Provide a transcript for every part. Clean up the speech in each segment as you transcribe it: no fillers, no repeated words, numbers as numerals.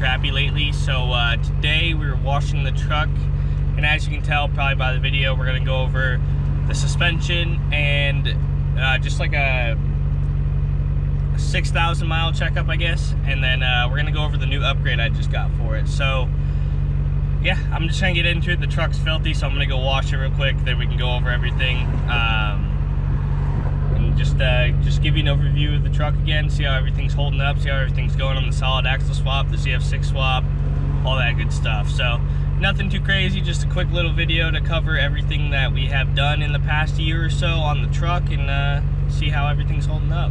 crappy lately. So today we were washing the truck, and as you can tell probably by the video, we're gonna go over the suspension and just like a 6,000 mile checkup, I guess, and then we're gonna go over the new upgrade I just got for it. So yeah, I'm just gonna get into it. The truck's filthy, so I'm gonna go wash it real quick, then we can go over everything, and just give you an overview of the truck again, see how everything's holding up, see how everything's going on the solid axle swap, the ZF6 swap, all that good stuff. So nothing too crazy, just a quick little video to cover everything that we have done in the past year or so on the truck, and see how everything's holding up.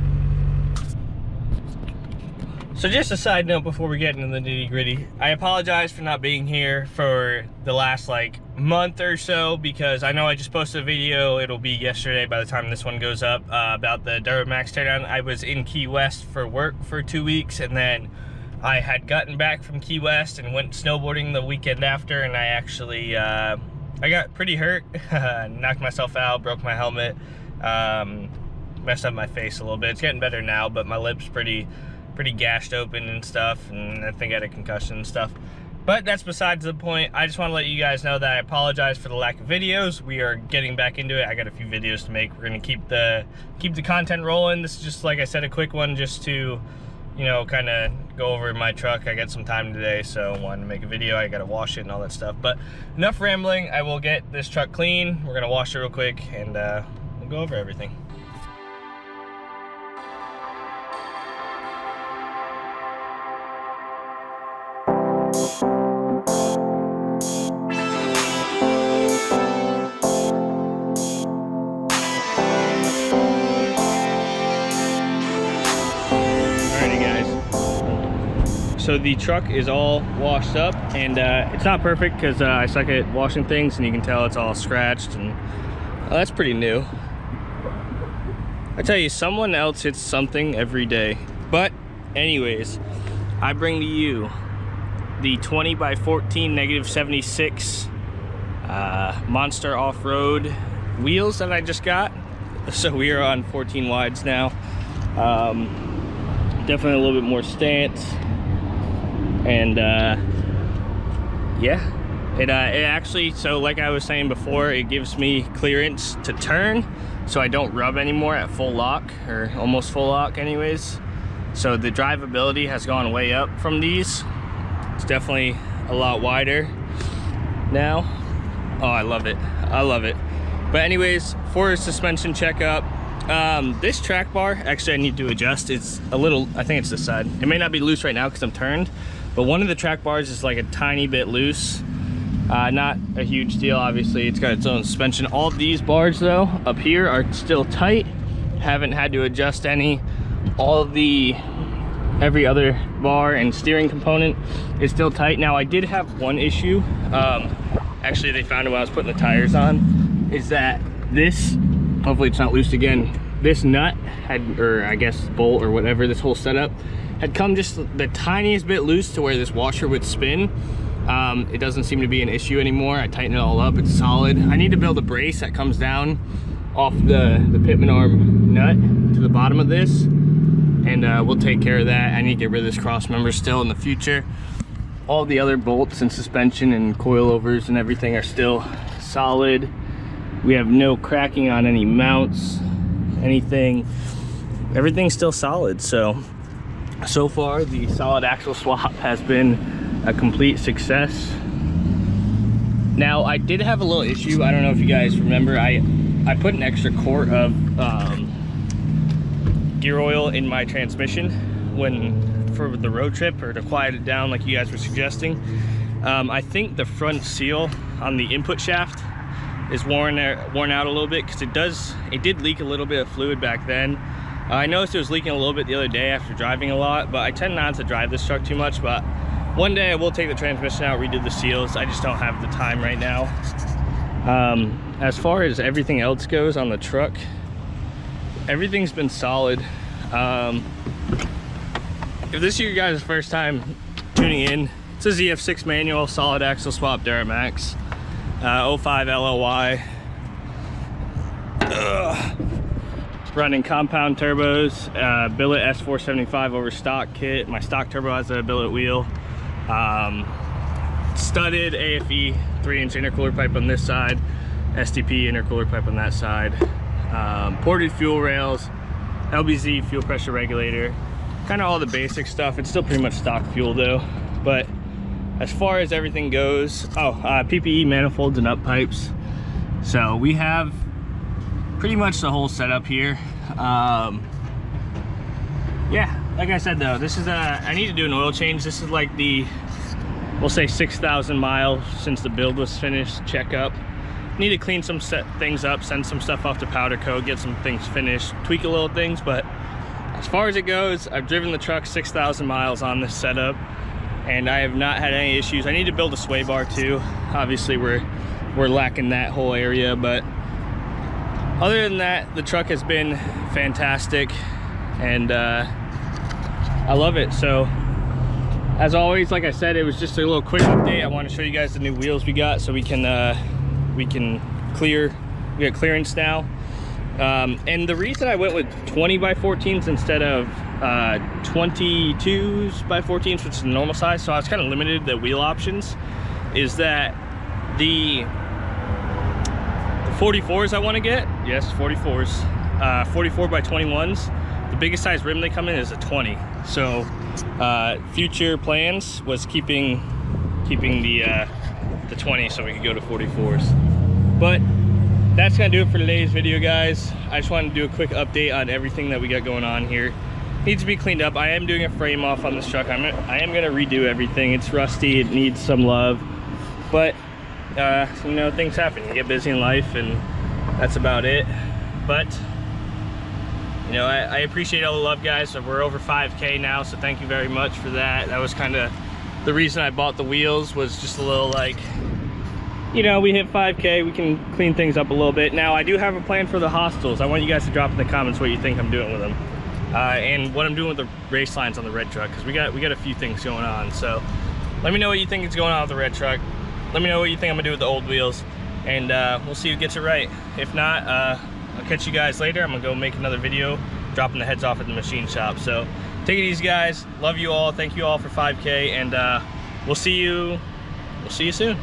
So just a side note before we get into the nitty gritty, I apologize for not being here for the last like month or so, because I know I just posted a video, it'll be yesterday by the time this one goes up, about the Duramax teardown. I was in Key West for work for 2 weeks, and then I had gotten back from Key West and went snowboarding the weekend after, and I actually, I got pretty hurt, knocked myself out, broke my helmet, messed up my face a little bit. It's getting better now, but my lip's pretty gashed open and stuff, and I think I had a concussion and stuff. But that's besides the point. I just want to let you guys know that I apologize for the lack of videos. We are getting back into it. I got a few videos to make. We're gonna keep the content rolling. This is just, like I said, a quick one just to, you know, kind of go over my truck. I got some time today, so I wanted to make a video. I gotta wash it and all that stuff. But enough rambling. I will get this truck clean. We're gonna wash it real quick, and we'll go over everything. So the truck is all washed up, and it's not perfect because I suck at washing things, and you can tell it's all scratched, and that's pretty new. I tell you, someone else hits something every day. But anyways, I bring to you the 20x14 -76 monster off-road wheels that I just got. So we are on 14 wides now. Definitely a little bit more stance. And yeah, it actually, so like I was saying before, it gives me clearance to turn, so I don't rub anymore at full lock, or almost full lock anyways. So the drivability has gone way up from these. It's definitely a lot wider now. Oh, I love it, I love it. But anyways, for a suspension checkup, this track bar, actually I need to adjust. It's a little, I think it's this side. It may not be loose right now because I'm turned, but one of the track bars is like a tiny bit loose. Not a huge deal, obviously. It's got its own suspension. All of these bars though, up here, are still tight. Haven't had to adjust any. All of every other bar and steering component is still tight. Now I did have one issue. Actually they found it when I was putting the tires on, is that this, hopefully it's not loose again, this nut had, or I guess bolt or whatever, this whole setup had come just the tiniest bit loose to where this washer would spin. It doesn't seem to be an issue anymore. I tightened it all up, it's solid. I need to build a brace that comes down off the pitman arm nut to the bottom of this, and we'll take care of that. I need to get rid of this cross member still in the future. All the other bolts and suspension and coilovers and everything are still solid. We have no cracking on any mounts, anything. Everything's still solid. So far the solid axle swap has been a complete success. Now I did have a little issue. I don't know if you guys remember, I put an extra quart of gear oil in my transmission for the road trip, or to quiet it down like you guys were suggesting. I think the front seal on the input shaft is worn out a little bit, because it did leak a little bit of fluid back then. I noticed it was leaking a little bit the other day after driving a lot, but I tend not to drive this truck too much. But one day I will take the transmission out, redo the seals. I just don't have the time right now. As far as everything else goes on the truck, everything's been solid. If this is your guys' first time tuning in, it's a ZF6 manual solid axle swap Duramax, 05 LLY. Running compound turbos, billet S475 over stock kit. My stock turbo has a billet wheel. Studded AFE 3-inch intercooler pipe on this side, STP intercooler pipe on that side, ported fuel rails, LBZ fuel pressure regulator, kind of all the basic stuff. It's still pretty much stock fuel though, but as far as everything goes, PPE manifolds and up pipes. So we have pretty much the whole setup here. Yeah, like I said though, this is I need to do an oil change. This is like the, we'll say 6,000 miles since the build was finished checkup. Need to clean some things up, send some stuff off to powder coat, get some things finished, tweak a little things. But as far as it goes, I've driven the truck 6,000 miles on this setup and I have not had any issues. I need to build a sway bar too. Obviously we're lacking that whole area, but other than that, the truck has been fantastic and I love it. So as always, like I said, it was just a little quick update. I want to show you guys the new wheels we got so we can clear, we got clearance now. And the reason I went with 20x14s instead of 22s/14s, which is the normal size, so I was kind of limited the wheel options, is that the 44s I want to get, yes, 44s, 44x21s, the biggest size rim they come in is a 20. So future plans was keeping the 20 so we could go to 44s. But that's gonna do it for today's video, guys. I just wanted to do a quick update on everything that we got going on here. Needs to be cleaned up. I am doing a frame off on this truck. I am gonna redo everything. It's rusty, it needs some love, but you know, things happen. You get busy in life and that's about it. But you know, I appreciate all the love, guys. So we're over 5K now, so thank you very much for that. That was kind of the reason I bought the wheels, was just a little like, you know, we hit 5K, we can clean things up a little bit. Now, I do have a plan for the hostels. I want you guys to drop in the comments what you think I'm doing with them. And what I'm doing with the race lines on the red truck, because we got a few things going on. So let me know what you think is going on with the red truck. Let me know what you think I'm gonna do with the old wheels, and we'll see who gets it right. If not, I'll catch you guys later. I'm gonna go make another video dropping the heads off at the machine shop. So take it easy, guys. Love you all. Thank you all for 5K, and we'll see you soon.